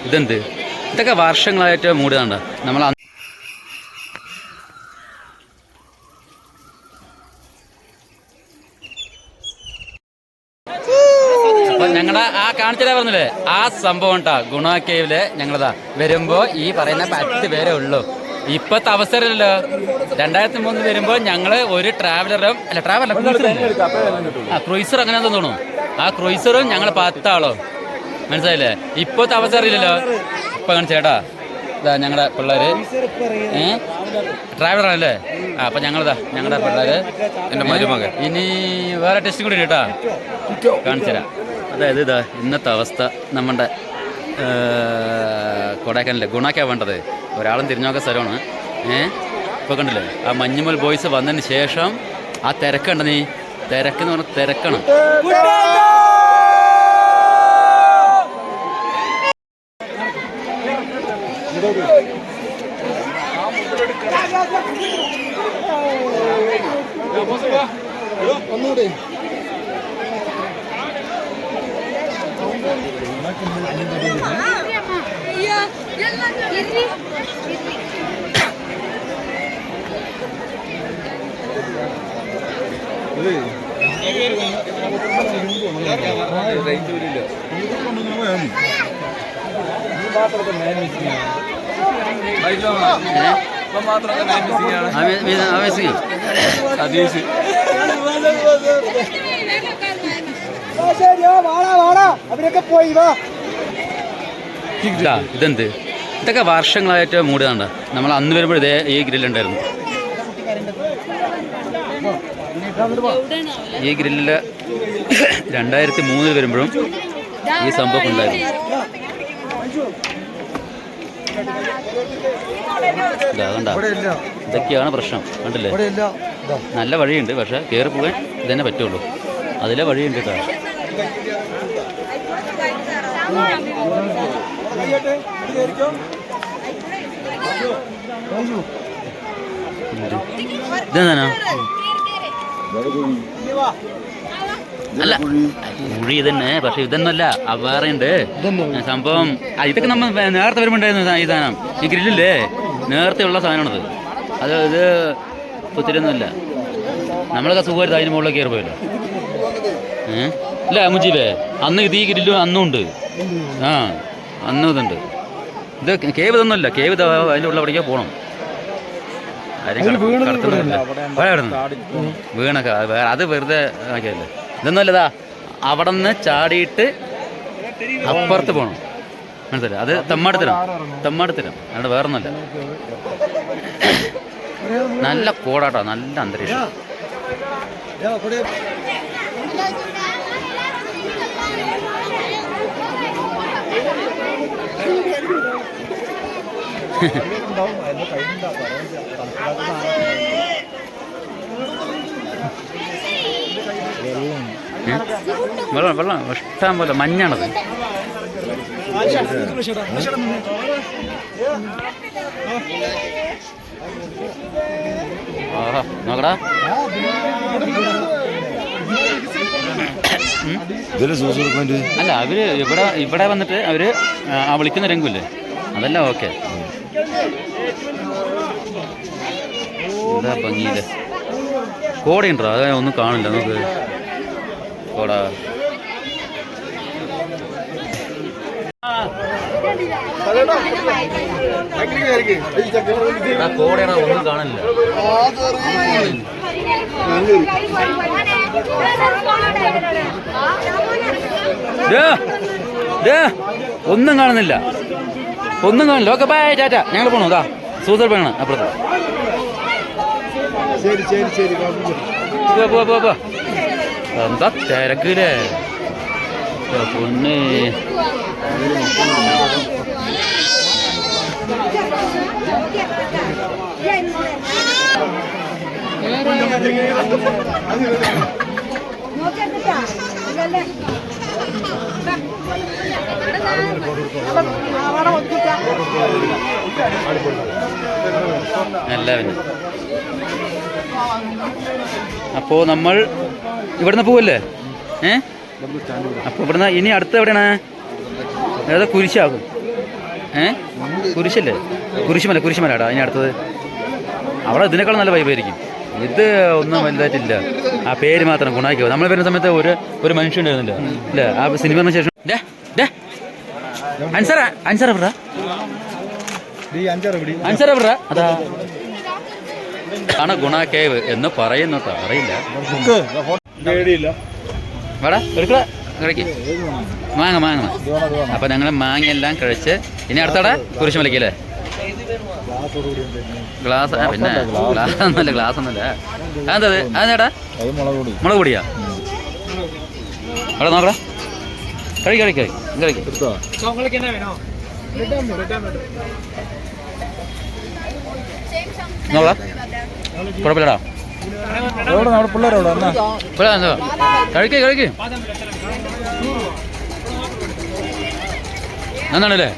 ഇതെന്ത് ഇതൊക്കെ വർഷങ്ങളായിട്ട് മൂടുകണ്ട നമ്മൾ. ഞങ്ങളുടെ ആ കാണിച്ചാ പറഞ്ഞില്ലേ ആ സംഭവം കേട്ടാ ഗുണ കേവില് ഞങ്ങളതാ വരുമ്പോ ഈ പറയുന്ന 10 പേരേ ഉള്ളൂ. ഇപ്പത്തെ അവസരമല്ലോ 2003 വരുമ്പോൾ ഞങ്ങള് ഒരു ട്രാവലറും ക്രൂയിസർ അങ്ങനെ തോന്നുന്നു. ആ ക്രൂയിസറും ഞങ്ങൾ 10 ആളോ, മനസ്സിലായില്ലേ? ഇപ്പോഴത്തെ അവസരം ഇല്ലല്ലോ. ഇപ്പൊ കാണിച്ചേട്ടാ ഇതാ ഞങ്ങളുടെ പിള്ളേര് ട്രാവലറാണല്ലേ. അപ്പൊ ഞങ്ങളുടെ പിള്ളേര് എൻ്റെ മരുമകൻ. ഇനി വേറെ ടെസ്റ്റും കൂടി കേട്ടാ കാണിച്ചുതരാം. അതായത് ഇതാ ഇന്നത്തെ അവസ്ഥ നമ്മുടെ കൊടൈക്കനാലിലെ ഗുണക്കാ വേണ്ടത്. ഒരാളും തിരിഞ്ഞോക്ക സ്ഥലമാണ്. ഇപ്പോൾ കണ്ടില്ലേ ആ മഞ്ഞുമൽ ബോയ്സ് വന്നതിന് ശേഷം ആ തിരക്കുണ്ട്. നീ തിരക്കെന്ന് പറഞ്ഞാൽ തിരക്കണം. ഒന്നുകൂടെ ഇതെന്ത് ഇതൊക്കെ വർഷങ്ങളായിട്ട് മൂടുകണ്ട നമ്മൾ. അന്ന് വരുമ്പോൾ ഇതേ ഈ ഗ്രില്ലുണ്ടായിരുന്നു. ഈ ഗ്രില്ലില് 2003 വരുമ്പോഴും ഈ സംഭവം ഉണ്ടായിരുന്നു. ഇതൊക്കെയാണ് പ്രശ്നം. കണ്ടില്ലേ നല്ല വഴിയുണ്ട്, പക്ഷെ കയറി പോകാൻ ഇതന്നെ പറ്റുള്ളൂ. അതിലെ വഴിയുണ്ട് കേട്ടോ. ഇതെന്താ അല്ല കുഴി തന്നെ, പക്ഷെ ഇതൊന്നല്ല വേറെ ഉണ്ട് സംഭവം. ഇതൊക്കെ നമ്മൾ നേരത്തെ വരുമ്പോണ്ടായിരുന്നു ഈ സാധനം. ഈ ഗ്രില്ലില്ലേ നേരത്തെ ഉള്ള സാധനമാണത്. ഇത് ഒത്തിരിയൊന്നുമില്ല. നമ്മളൊക്കെ സുഖമായിട്ട് അതിന് മുകളിൽ കയറി പോയല്ലോ. ഇല്ല മുജീബേ, അന്ന് ഇത് ഈ ഗ്രില്ലും അന്നും ഉണ്ട്. അന്നും ഇതുണ്ട്. ഇത് കേവ് ഇതൊന്നുമല്ല. കേവ് അതിൻ്റെ ഉള്ള അവിടേക്ക് പോകണം. വീണൊക്കെ അത് വെറുതെ ആക്കിയല്ലേ. ഇതൊന്നുമല്ലതാ അവിടെ നിന്ന് ചാടിയിട്ട് അപ്പുറത്ത് പോകണം, മനസ്സിലായി? അത് തെമ്മാടിത്തരം അവിടെ വേറൊന്നുമല്ല. നല്ല കോടാട്ടോ, നല്ല അന്തരീക്ഷം. വെള്ളം ഇഷ്ടം പോലെ മഞ്ഞാണത്. നോക്കടാ അല്ല അവര് ഇവിടെ വന്നിട്ട് അവര് ആ വിളിക്കുന്ന രംഗമില്ലേ അതെല്ലാം ഓക്കെ. എന്താ ഭംഗിയില്ലേ. കോടയുണ്ടോ? അതെ ഒന്നും കാണില്ല നമുക്ക്. കോട കോടയാണോ? ഒന്നും കാണില്ല. ഒന്നും കാണുന്നില്ല. Okay bye Tata. ഞങ്ങൾ പോണു. അതാ സൂസർ വേണം അപ്പുറത്ത്. പോ എന്താ തിരക്കില്ലേ പൊന്നെ. എല്ലാവരും അപ്പോൾ നമ്മൾ ഇവിടുന്ന് പോവല്ലേ? അപ്പോൾ ഇവിടുന്ന് ഇനി അടുത്ത് എവിടെയാണ്? ഏതാ കുരിശാകും? കുരിശല്ലേ? കുരിശുമലാടാ ഇനി അടുത്തത്. അവിടെ ഇതിനേക്കാളും നല്ല വൈബായിരിക്കും. ഇത് ഒന്നും വലുതായിട്ടില്ല, ആ പേര് മാത്രം ഗുണാക്കിയോ. നമ്മൾ വരുന്ന സമയത്ത് ഒരു മനുഷ്യൻ ഉണ്ടായിരുന്നില്ല ഇല്ല ആ സിനിമയ്ക്ക് ശേഷം. അൻസറ അതാ ആണ് ഗുണ കേവ് എന്ന് പറയുന്നത് അറിയില്ല. വേടാ എടുക്കടാ കഴിക്ക് മാങ്ങ. അപ്പൊ ഞങ്ങൾ മാങ്ങയെല്ലാം കഴിച്ച് ഇനി അടുത്തടെ കുരിശുമലക്കല്ലേ? ഗ്ലാസ് പിന്നെ ഗ്ലാസ് ഒന്നുമില്ല. അതെന്തത്? അതെടാ മുളക് പൊടിയാ? അവിടെ നോക്കടാ. കഴിക്ക് നോക്കടാ. കുഴപ്പമില്ലടാ. കഴിക്ക് എന്നാണല്ലേ?